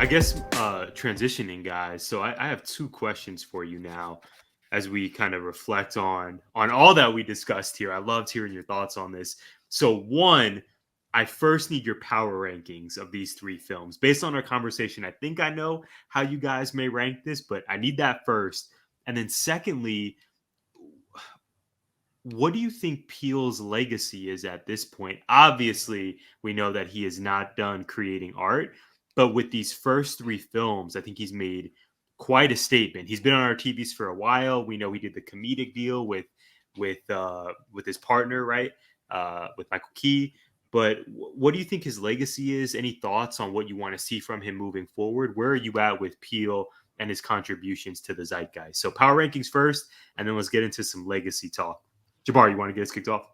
I guess transitioning, guys. So I have two questions for you now, as we kind of reflect on all that we discussed here. I loved hearing your thoughts on this. So one, I first need your power rankings of these three films. Based on our conversation, I think I know how you guys may rank this, but I need that first. And then secondly, what do you think Peele's legacy is at this point? Obviously, we know that he is not done creating art, but with these first three films, I think he's made quite a statement. He's been on our TVs for a while. We know he did the comedic deal with his partner, right? With Michael Key. But what do you think his legacy is? Any thoughts on what you want to see from him moving forward? Where are you at with Peele and his contributions to the zeitgeist? So power rankings first, and then let's get into some legacy talk. Jabbar, you want to get us kicked off?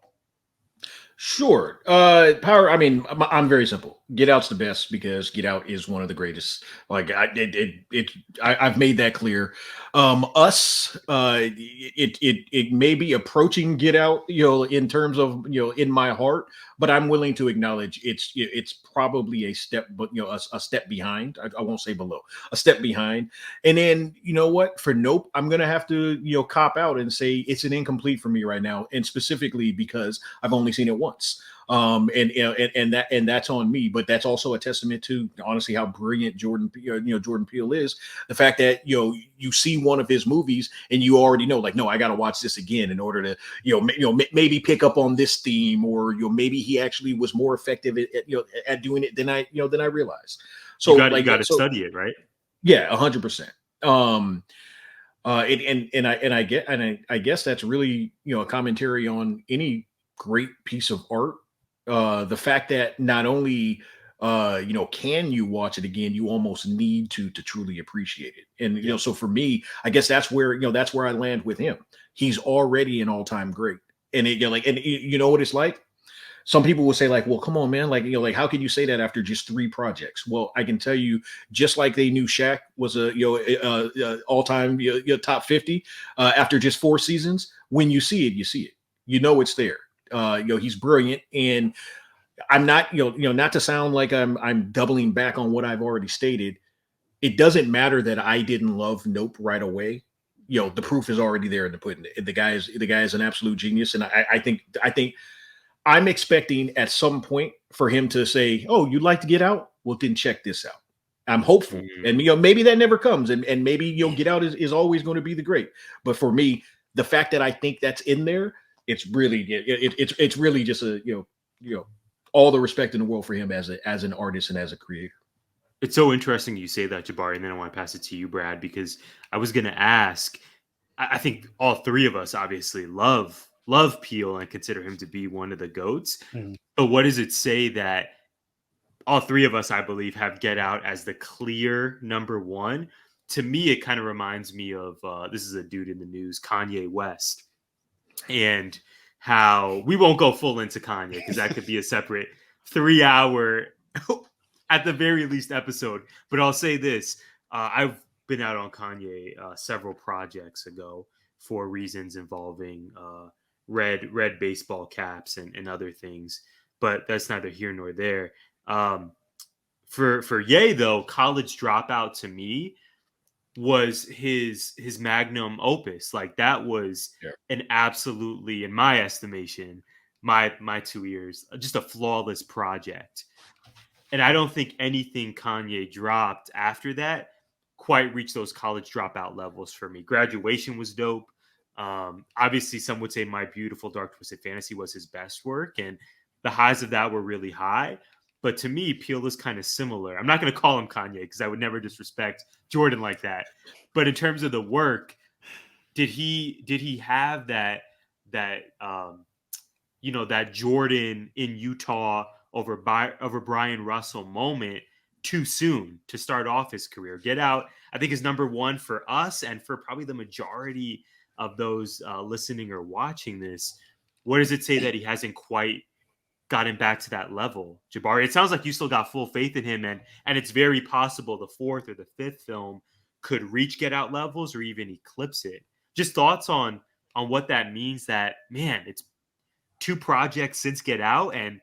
Sure. Power. I mean, I'm very simple. Get Out's the best because Get Out is one of the greatest. Like I've made that clear. Us. It may be approaching Get Out, in terms of in my heart, but I'm willing to acknowledge it's probably a step, but a step behind. I won't say below, a step behind. And then you know what? For Nope, I'm gonna have to cop out and say it's an incomplete for me right now, and specifically because I've only seen it once. And that's on me, but that's also a testament to honestly how brilliant Jordan Peele is. The fact that you see one of his movies and you already know, like, no, I got to watch this again in order to maybe pick up on this theme, or maybe he actually was more effective at doing it than I realized. So You got to study it, right? Yeah, 100%. I guess that's really a commentary on any great piece of art. The fact that not only can you watch it again, you almost need to truly appreciate it. And so for me, I guess that's where I land with him. He's already an all-time great. And you know what it's like? Some people will say, like, well, come on, man, like how can you say that after just three projects? Well, I can tell you, just like they knew Shaq was a all-time top 50 after just four seasons. When you see it, you see it. It's there. He's brilliant. And I'm not not to sound like I'm doubling back on what I've already stated. It doesn't matter that I didn't love Nope right away. The proof is already there in the pudding. The guy is an absolute genius, and I think I'm expecting at some point for him to say, "Oh, you'd like to Get Out? Well, then check this out." I'm hopeful, and maybe that never comes, and maybe Get Out is always going to be the great. But for me, the fact that I think that's in there, it's really it's really just a all the respect in the world for him as an artist and as a creator. It's so interesting you say that, Jabari, and then I want to pass it to you, Brad, because I was going to ask. I think all three of us obviously love Peele and consider him to be one of the goats. Mhm. But what does it say that all three of us, I believe, have Get Out as the clear number one? To me, it kind of reminds me of this is a dude in the news, Kanye West, and how we won't go full into Kanye because that could be a separate 3 hour at the very least episode. But I'll say this: I've been out on Kanye several projects ago for reasons involving red baseball caps and other things. But that's neither here nor there. For Ye though, College Dropout to me was his magnum opus. Like that was Yeah. an absolutely, in my estimation, my 2 years, just a flawless project. And I don't think anything Kanye dropped after that quite reached those College Dropout levels for me. Graduation was dope. Obviously, some would say My Beautiful Dark Twisted Fantasy was his best work, and the highs of that were really high. But to me, Peele is kind of similar. I'm not going to call him Kanye because I would never disrespect Jordan like that. But in terms of the work, did he have that Jordan in Utah over Brian Russell moment too soon to start off his career? Get Out, I think, is number one for us and for probably the majority of those listening or watching this. What does it say that he hasn't quite gotten back to that level, Jabari? It sounds like you still got full faith in him, and it's very possible the fourth or the fifth film could reach Get Out levels or even eclipse it. Just thoughts on what that means. That, man, it's two projects since Get Out, and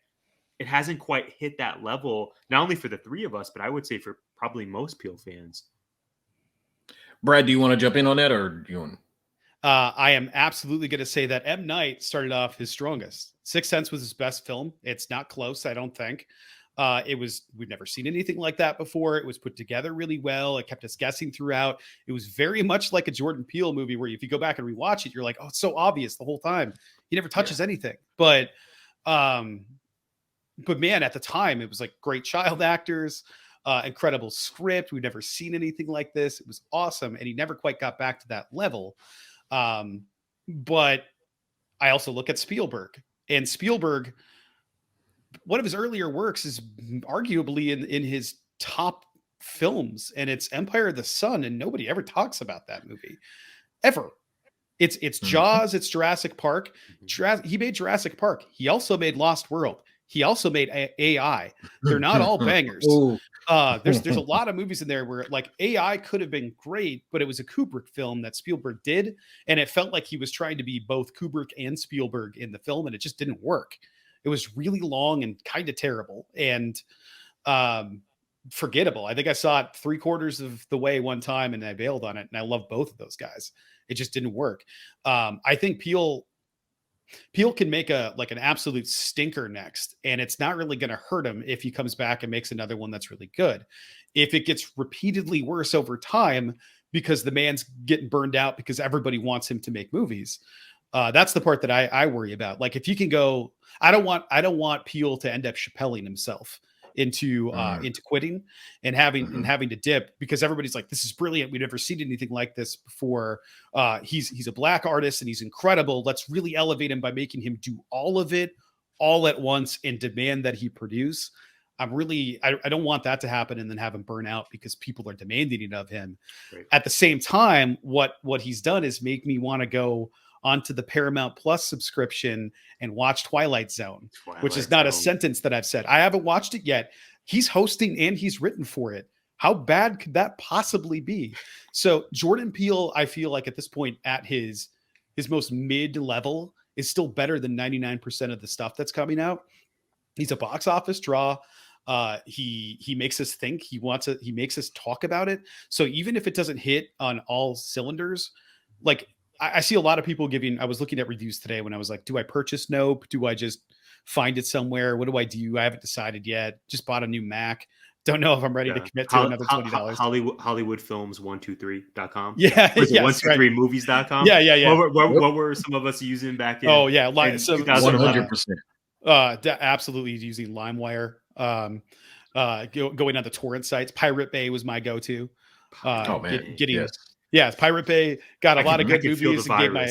it hasn't quite hit that level, not only for the three of us, but I would say for probably most Peele fans. Brad, do you want to jump in on that, or do you want? I am absolutely going to say that M. Night started off his strongest. Sixth Sense was his best film. It's not close, I don't think. We've never seen anything like that before. It was put together really well. It kept us guessing throughout. It was very much like a Jordan Peele movie where if you go back and rewatch it, you're like, oh, it's so obvious the whole time. He never touches anything. But man, at the time, it was like great child actors, incredible script. We've never seen anything like this. It was awesome. And he never quite got back to that level. But I also look at Spielberg, and Spielberg, one of his earlier works is arguably in his top films, and it's Empire of the Sun, and nobody ever talks about that movie ever. It's Jaws, it's Jurassic Park. He made Jurassic Park. He also made Lost World. He also made AI. They're not all bangers. There's a lot of movies in there where like AI could have been great, but it was a Kubrick film that Spielberg did, and it felt like he was trying to be both Kubrick and Spielberg in the film, and it just didn't work. It was really long and kind of terrible and forgettable. I think I saw it 3/4 of the way one time and I bailed on it, and I love both of those guys. It just didn't work. I think Peele can make an absolute stinker next, and it's not really going to hurt him if he comes back and makes another one that's really good. If it gets repeatedly worse over time because the man's getting burned out because everybody wants him to make movies, that's the part that I worry about. Like if you can go, I don't want Peele to end up Chappelling himself into quitting and having to dip, because everybody's like, this is brilliant. We've never seen anything like this before. He's a black artist and he's incredible. Let's really elevate him by making him do all of it all at once and demand that he produce. I don't want that to happen and then have him burn out because people are demanding it of him. Right. At the same time, what he's done is make me want to go onto the Paramount Plus subscription and watch Twilight Zone, which is not a sentence that I've said. I haven't watched it yet. He's hosting and he's written for it. How bad could that possibly be? So Jordan Peele, I feel like at this point at his most mid level is still better than 99% of the stuff that's coming out. He's a box office draw. He makes us think. He makes us talk about it. So even if it doesn't hit on all cylinders, like I see a lot of people I was looking at reviews today when I was like, do I purchase Nope? Do I just find it somewhere? What do I do? I haven't decided yet. Just bought a new Mac. Don't know if I'm ready to commit to another $20. HollywoodFilms123.com. Yeah. Was it 123movies.com? Yeah. What were some of us using back in? Oh yeah. 100%. Absolutely using LimeWire. Going on the torrent sites. Pirate Bay was my go-to. Pirate Bay got a lot of good movies and gave my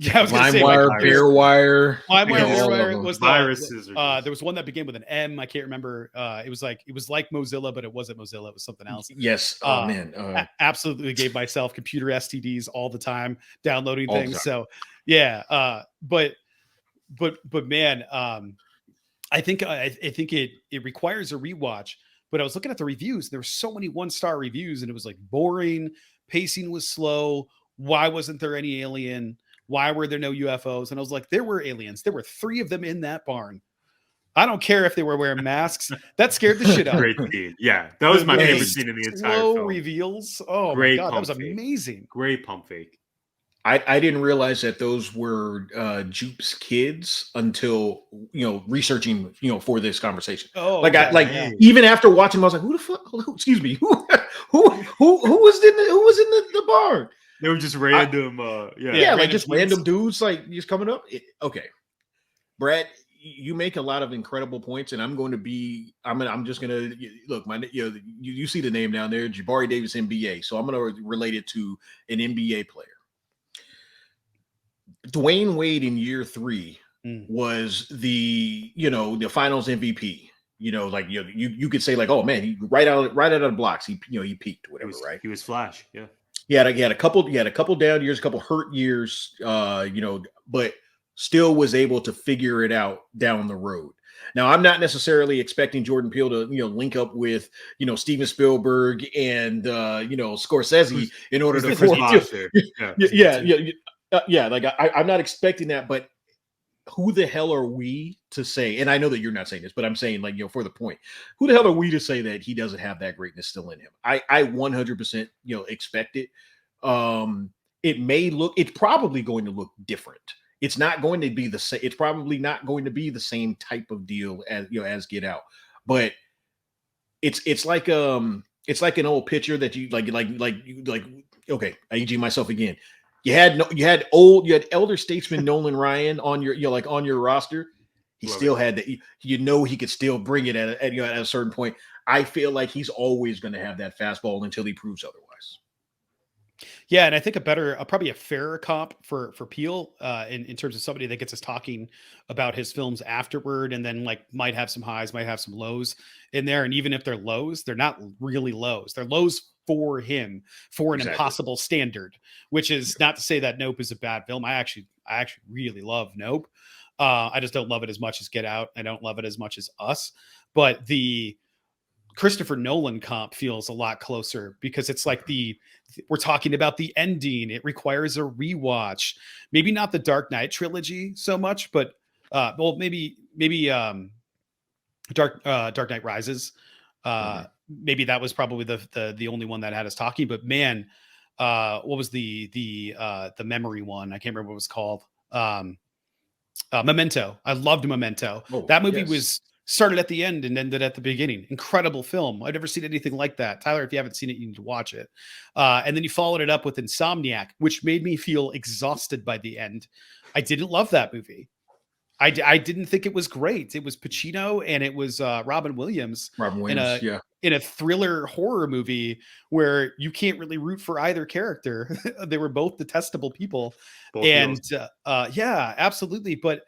LimeWire, Bearwire. LimeWire was viruses. There was one that began with an M. I can't remember. It was like Mozilla, but it wasn't Mozilla. It was something else. Yes. Absolutely gave myself computer STDs all the time, downloading things. So yeah. But man, I think it requires a rewatch. But I was looking at the reviews. There were so many 1-star reviews, and it was like boring. Pacing was slow. Why wasn't there any alien? Why were there no UFOs? And I was like, there were aliens. There were 3 of them in that barn. I don't care if they were wearing masks. That scared the shit out of me. Great scene. Yeah, that was my favorite scene in the entire film. Slow reveals. Oh my God, that was amazing. Great pump fake. I didn't realize that those were Jupe's kids until researching for this conversation. Even after watching, I was like, who the fuck? Excuse me, who was in the barn? They were just random. Just random dudes just coming up. Okay, Brad, you make a lot of incredible points, and I'm just gonna look. You see the name down there, Jabari Davis, NBA. So I'm gonna relate it to an NBA player. Dwayne Wade in year 3 was the finals MVP. You could say like, oh man, he right out of the blocks. He peaked, whatever, right? He was flash. Yeah. He had a couple down years, a couple hurt years, but still was able to figure it out down the road. Now, I'm not necessarily expecting Jordan Peele to, link up with, Steven Spielberg and, Scorsese in order to. I'm not expecting that, but who the hell are we to say? And I know that you're not saying this, but I'm saying, like, for the point, who the hell are we to say that he doesn't have that greatness still in him? I 100% expect it. It's probably going to look different. It's not going to be the same. It's probably not going to be the same type of deal as Get Out, but it's like an old picture that you like. Okay, I ag myself again. You had elder statesman Nolan Ryan on your on your roster. He Love still it. had that. He could still bring it at a certain point. I feel like he's always going to have that fastball until he proves otherwise. Yeah, and I think probably a fairer comp for Peele in terms of somebody that gets us talking about his films afterward, and then like might have some highs, might have some lows in there, and even if they're lows, they're not really lows. They're lows for him for an Exactly. impossible standard, which is not to say that Nope is a bad film. I actually really love Nope. I just don't love it as much as Get Out. I don't love it as much as Us, but the Christopher Nolan comp feels a lot closer because it's like we're talking about the ending. It requires a rewatch. Maybe not the Dark Knight trilogy so much, but maybe Dark Knight Rises. Maybe that was probably the only one that had us talking. But man, what was the memory one? I can't remember what it was called. Memento. I loved Memento. That movie was started at the end and ended at the beginning. Incredible film. I've never seen anything like that. Tyler, if you haven't seen it, you need to watch it. And then you followed it up with Insomniac, which made me feel exhausted by the end. I didn't love that movie. I didn't think it was great. It was Pacino and it was Robin Williams in a thriller horror movie where you can't really root for either character. They were both detestable people. Yeah, absolutely. But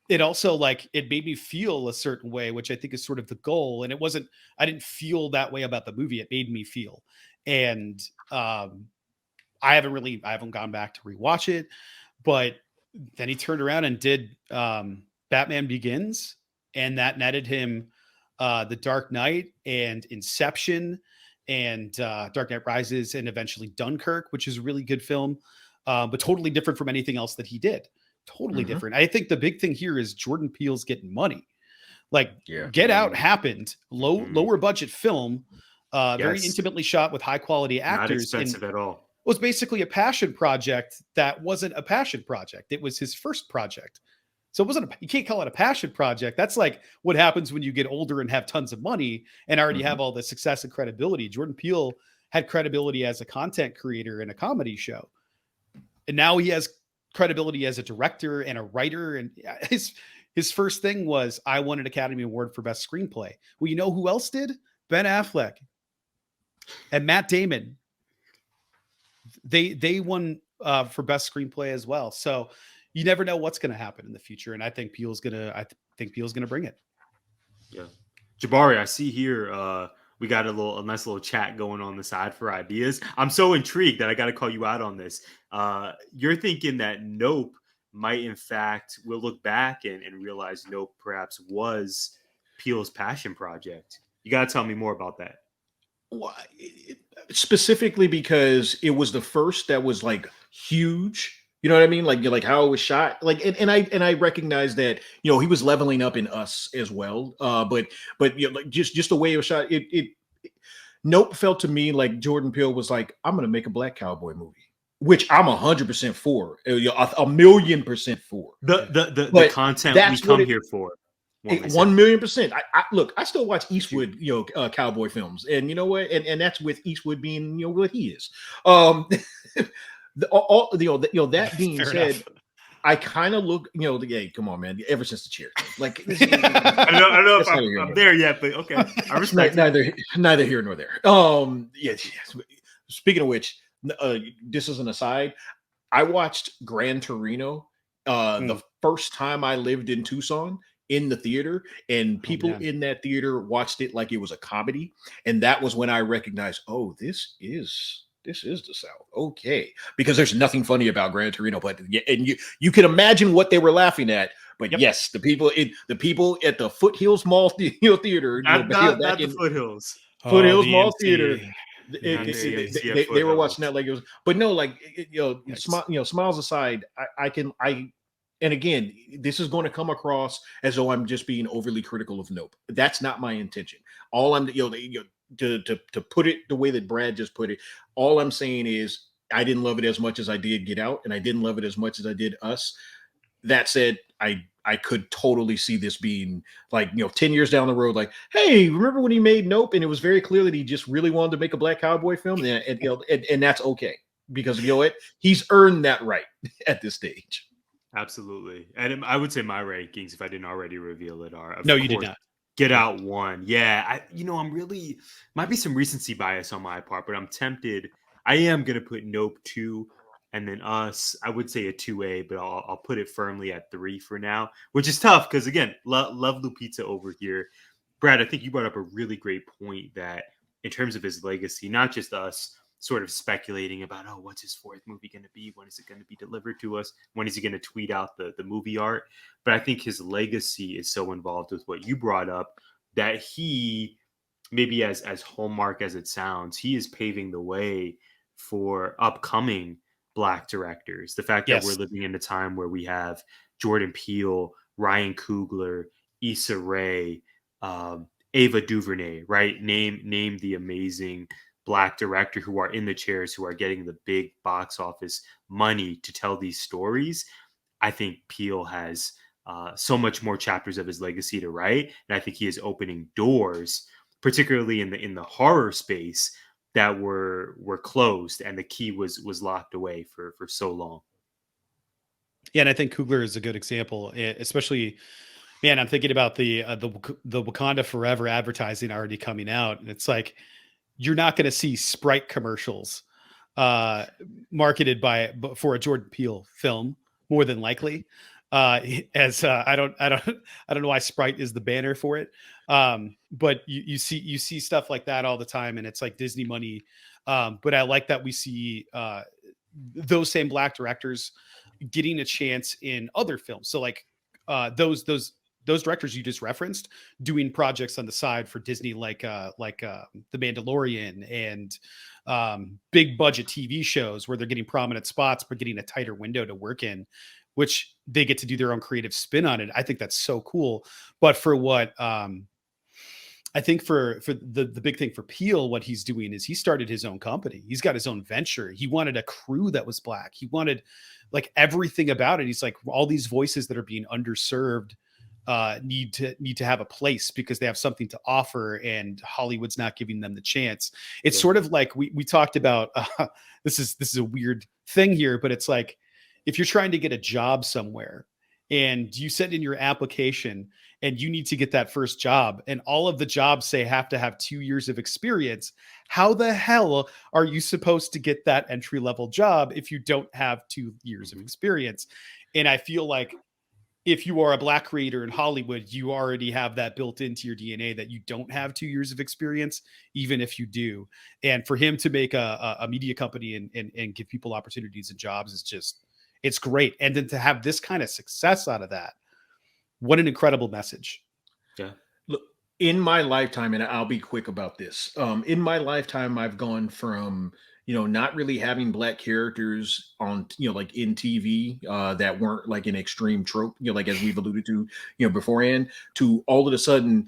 it also it made me feel a certain way, which I think is sort of the goal. And I didn't feel that way about the movie. It made me feel. And I haven't gone back to rewatch it, but then he turned around and did Batman Begins, and that netted him The Dark Knight and Inception and Dark Knight Rises and eventually Dunkirk, which is a really good film, but totally different from anything else that he did. Totally different. I think the big thing here is Jordan Peele's getting money. Get Out happened, lower budget film, very intimately shot with high quality actors. Not expensive at all. Was basically a passion project that wasn't a passion project. It was his first project. So it wasn't, you can't call it a passion project. That's like what happens when you get older and have tons of money and already have all the success and credibility. Jordan Peele had credibility as a content creator in a comedy show. And now he has credibility as a director and a writer. And his first thing was, I won an Academy Award for Best Screenplay. Well, you know who else did? Ben Affleck and Matt Damon. They won for Best Screenplay as well. So you never know what's going to happen in the future. And I think Peele's going to bring it. Yeah. Jabari, I see here, we got a nice little chat going on the side for ideas. I'm so intrigued that I got to call you out on this. You're thinking that Nope might, in fact, we'll look back and realize Nope perhaps was Peele's passion project. You got to tell me more about that. Well, specifically because it was the first that was huge. You know what I mean? Like how it was shot. And I recognize that he was leveling up in Us as well. But just the way it was shot, it Nope felt to me like Jordan Peele was like, I'm gonna make a black cowboy movie, which I'm 100% for, a 1,000,000% for. The content we come here for. 1,000,000%. Look, I still watch Eastwood, cowboy films, and you know what? And that's with Eastwood being, what he is. That being said, I kind of look, hey, come on, man. Ever since the chair, I don't know if I'm there yet, but okay. I respect neither here nor there. Yes. Speaking of which, this is an aside. I watched Gran Torino the first time I lived in Tucson in the theater, and people in that theater watched it like it was a comedy. And that was when I recognized, oh, this is the South. Okay. Because there's nothing funny about Gran Torino, but you can imagine what they were laughing at. But yes, the people at the Foothills Mall Theater, not the Foothills. Foothills Mall Theater. They were watching that like it was, but no, Smiles aside, And again, this is going to come across as though I'm just being overly critical of Nope. That's not my intention. All I'm, to put it the way that Brad just put it, all I'm saying is I didn't love it as much as I did Get Out, and I didn't love it as much as I did Us. That said, I could totally see this being like, 10 years down the road, like, hey, remember when he made Nope? And it was very clear that he just really wanted to make a black cowboy film. And that's okay. Because he's earned that right at this stage. Absolutely. And I would say my rankings, if I didn't already reveal it, are, of No, course, you did not. Get Out 1. Yeah, I'm really, might be some recency bias on my part, but I'm tempted. I am going to put Nope 2 and then Us. I would say a 2A, but I'll put it firmly at 3 for now, which is tough because, again, love Lupita over here. Brad, I think you brought up a really great point that in terms of his legacy, not just Us sort of speculating about, oh, what's his fourth movie going to be? When is it going to be delivered to us? When is he going to tweet out the movie art? But I think his legacy is so involved with what you brought up that he, maybe as hallmark as it sounds, he is paving the way for upcoming Black directors. The fact that we're living in a time where we have Jordan Peele, Ryan Coogler, Issa Rae, Ava DuVernay, right? Name the amazing Black director who are in the chairs, who are getting the big box office money to tell these stories. I think Peele has so much more chapters of his legacy to write, and I think he is opening doors, particularly in the horror space, that were closed, and the key was locked away for so long. Yeah, and I think Coogler is a good example, especially. Man, I'm thinking about the Wakanda Forever advertising already coming out, and it's like you're not going to see Sprite commercials marketed for a Jordan Peele film, more than likely. As I don't know why Sprite is the banner for it, but you see stuff like that all the time, and it's like Disney money. But I like that we see those same Black directors getting a chance in other films. So like those directors you just referenced doing projects on the side for Disney, like The Mandalorian and big budget TV shows where they're getting prominent spots, but getting a tighter window to work in, which they get to do their own creative spin on it. I think that's so cool. But for what I think for the big thing for Peele, what he's doing is he started his own company. He's got his own venture. He wanted a crew that was Black. He wanted like everything about it. He's like, all these voices that are being underserved need to have a place because they have something to offer, and Hollywood's not giving them the chance. It's sort of like we talked about. This is a weird thing here, but it's like if you're trying to get a job somewhere and you send in your application and you need to get that first job, and all of the jobs say have to have 2 years of experience. How the hell are you supposed to get that entry level job if you don't have 2 years of experience? And I feel like if you are a Black creator in Hollywood, you already have that built into your DNA that you don't have 2 years of experience, even if you do. And for him to make a media company and give people opportunities and jobs is just, it's great. And then to have this kind of success out of that, what an incredible message. Yeah. Look, in my lifetime, and I'll be quick about this. In my lifetime, I've gone from, not really having Black characters on, like in TV that weren't like an extreme trope, like as we've alluded to, beforehand, to all of a sudden,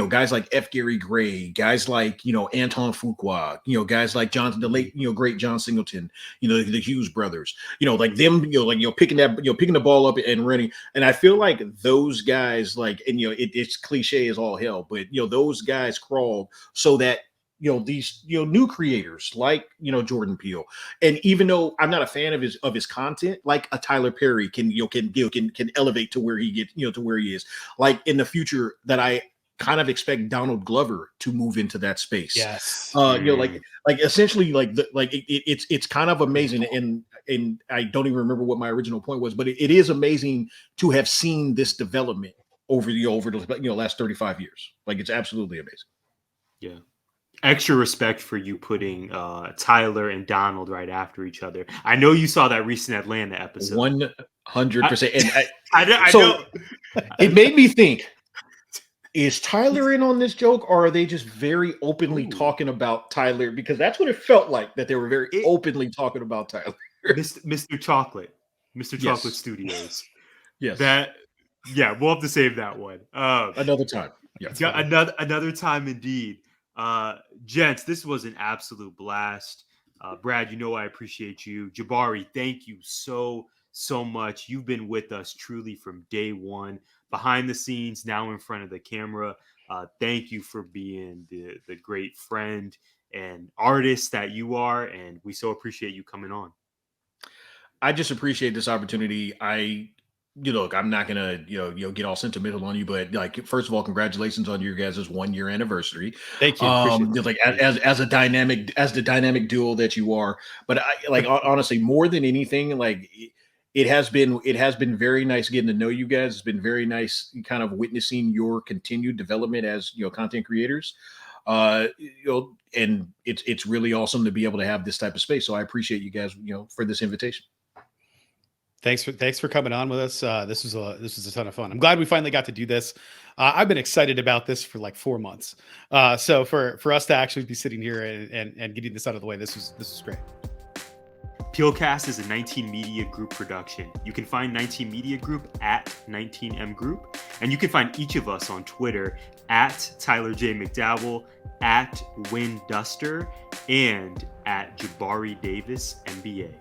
guys like F. Gary Gray, guys like, Anton Fuqua, guys like the late, great John Singleton, the Hughes brothers, like them, picking the ball up and running. And I feel like those guys, like, and, it's cliche as all hell, but, those guys crawled so that, these, new creators like, Jordan Peele. And even though I'm not a fan of his content, like a Tyler Perry can elevate to where he gets, to where he is, like in the future, that I kind of expect Donald Glover to move into that space. Yes. Like essentially it's kind of amazing. And I don't even remember what my original point was, but it is amazing to have seen this development over the last 35 years. Like, it's absolutely amazing. Yeah. Extra respect for you putting Tyler and Donald right after each other. I know you saw that recent Atlanta episode. 100%. And I know. It made me think, is Tyler in on this joke, or are they just very openly talking about Tyler? Because that's what it felt like, that they were very openly talking about Tyler. Mr. Chocolate Studios. Yes. We'll have to save that one. Another time. Yeah. Yeah, another time indeed. Gents, this was an absolute blast. Brad, I appreciate you. Jabari, thank you so much. You've been with us truly from day one, behind the scenes, now in front of the camera. Thank you for being the great friend and artist that you are, and we so appreciate you coming on. I just appreciate this opportunity. Look, I'm not gonna, get all sentimental on you, but like, first of all, congratulations on your guys' 1 year anniversary. Thank you. Appreciate that. Like as the dynamic duo that you are. But honestly, more than anything, like it has been very nice getting to know you guys. It's been very nice kind of witnessing your continued development as content creators. And it's really awesome to be able to have this type of space. So I appreciate you guys, for this invitation. Thanks for coming on with us. This was a ton of fun. I'm glad we finally got to do this. I've been excited about this for like 4 months. So for us to actually be sitting here and getting this out of the way, this was great. Peelecast is a 19 Media Group production. You can find 19 Media Group at 19M Group, and you can find each of us on Twitter at Tyler J. McDowell, at Win Duster, and at Jabari Davis NBA.